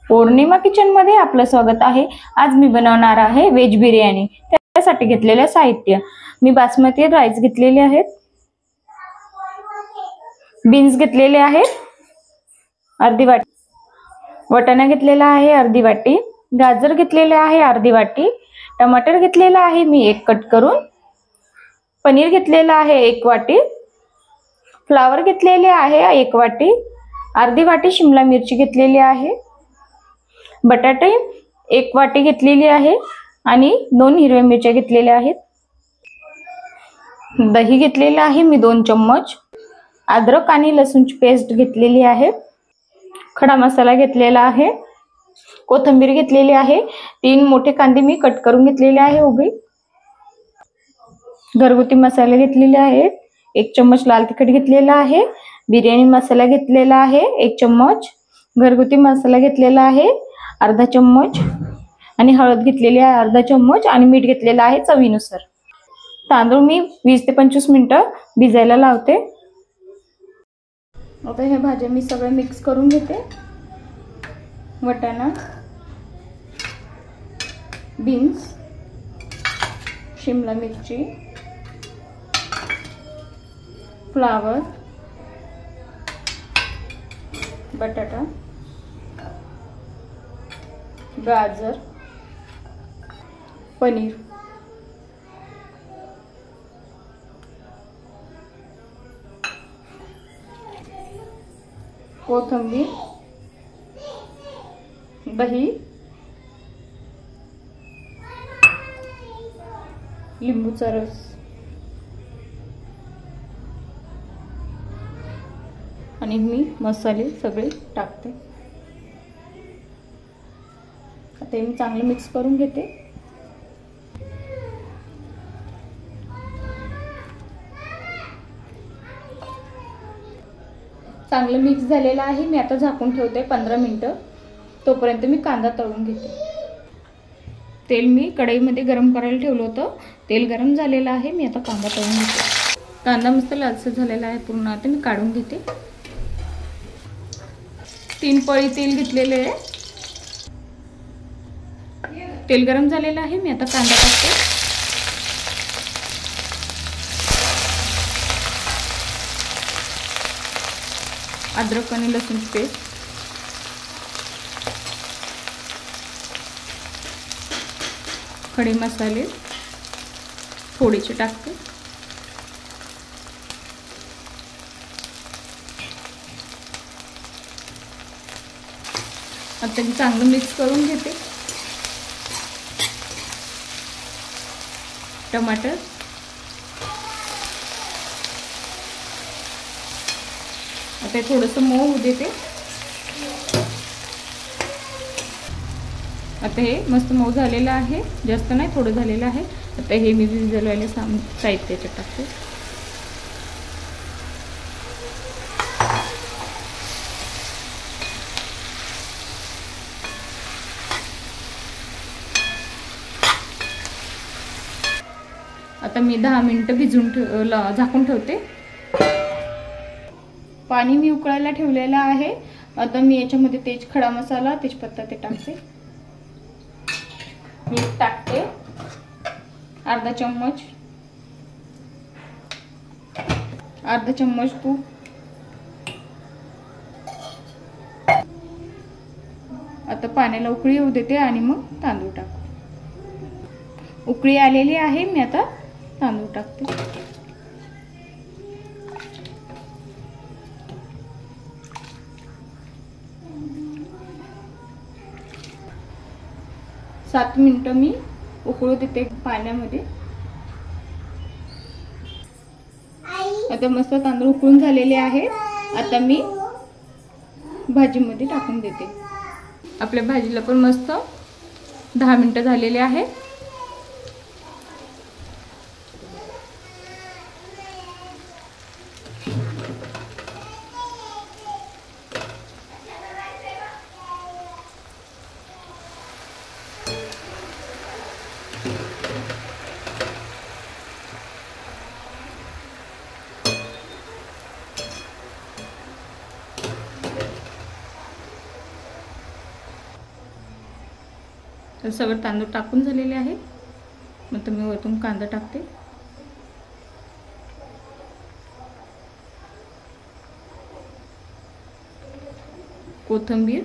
पौर्णिमा kitchen मध्ये आपलं स्वागत आहे। आज मी बनवणार आहे व्हेज बिर्याणी। त्यासाठी घेतलेले साहित्य, मी बासमती राईस घेतलेले आहेत, बीन्स घेतलेले आहेत अर्धी वाटी, वटाणा घेतलेला आहे अर्धी वाटी, गाजर घेतलेले आहे अर्धी वाटी, टमाटर घेतलेला आहे मी एक कट करून, पनीर घेतलेला आहे एक वाटी, फ्लावर घेतलेले आहे एक वाटी, अर्धी वाटी शिमला मिरची घेतलेली आहे, बटाटे एक वाटी घेतलेली आहे आणि 2 हिरव्या मिरच्या घेतलेल्या आहेत, दही घेतलेला आहे मी 2 चम्मच, अद्रक आणि लसूणची पेस्ट घेतलेली आहे, खडा मसाला घेतलेला आहे, कोथिंबीर घेतलेली आहे, 3 मोठे कांदे मी कट करून घेतलेले आहे उभे, घरगुती मसाले घेतलेले आहेत, 1 चम्मच लाल तिखट घेतलेला आहे, बिर्याणी मसाला घेतलेला आहे 1 चम्मच, घरगुती मसाला घेतलेला आहे अर्धा चम्मच आणि हळद घेतलेली आहे अर्धा चम्मच आणि मीठ घेतलेला आहे चवीनुसार। तांदूळ मी 20 ते 25 मिनिटं भिजायला लावते। आता हे भाज्या मी सगळं मिक्स करून घेते। वटाणा, बीन्स, शिमला मिरची, फ्लावर, बटाटा, गाजर, पनीर, कोथिंबीर, दही, लिंबूचा रस आणि मी मसाले सगळे टाकते। आता मी चांगलं मिक्स करून घेते। चांगलं मिक्स झालेलं आहे, मी आता झाकून ठेवते 15 मिनिटं। तोपर्यंत मी कांदा तळून घेते। तेल मी कढईमध्ये गरम करायला ठेवलं होतं, तेल गरम झालेलं आहे, मी आता कांदा तळून घेते। कांदा मस्त लालसर झालेला आहे पूर्ण, आता मी काढून घेते। 3 पळी तेल घेतलेले आहे, तेल गरम झालेलं आहे, मी आता कांदा टाकते। अद्रक आणि लसूण पेस्ट, खडे मसाले थोडेसे टाकते, आता मी चांगलं मिक्स करून घेते। टमाटर, आता थोडंसं मऊ होऊ देते। आता हे मस्त मऊ झालेलं आहे, जास्त नाही थोडं झालेलं आहे। आता हे मी भिजवलेले साहित्य टाकते। आता मी 10 मिनिटं झाकून ठेवते। पाणी मी उकळायला ठेवलेलं आहे। आता मी याच्यामध्ये खडा मसाला, तेजपत्ता ते टाकते, मीठ टाकते अर्धा चम्मच तूप, आता पाण्याला उकळी येऊ देते आणि मग तांदूळ टाकू। उकळी आलेली आहे, मी आता तांदूळ टाकते। 7 मिनिटं मी उकळू देते पाण्यामध्ये। आता मस्त तांदूळ उकळून झालेले आहेत, आता मी भाजीमध्ये टाकून देते। आपल्या भाजीला पण मस्त 10 मिनिटं झालेले आहेत। सगळं तांदूळ टाकून झालेले आहे. नंतर मी वरतून कांदा टाकते. कोथिंबीर,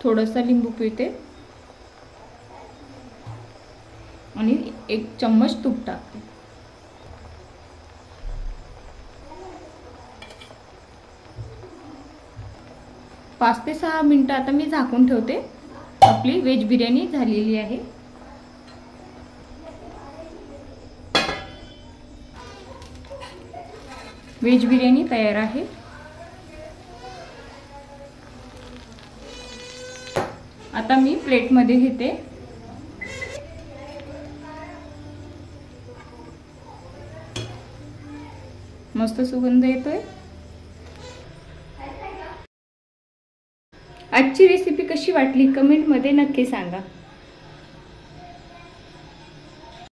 थोडासा लिंबू पिळते आणि 1 चम्मच तूप टाकते. पाच ते 6 मिनिटं आता मी झाकून ठेवते. आपली व्हेज बिर्याणी झालेली आहे. व्हेज बिर्याणी तयार आहे. आता मी प्लेटमध्ये घेते. मस्त सुगंध येतोय. आजची रेसिपी कशी वाटली कमेंटमध्ये नक्की सांगा.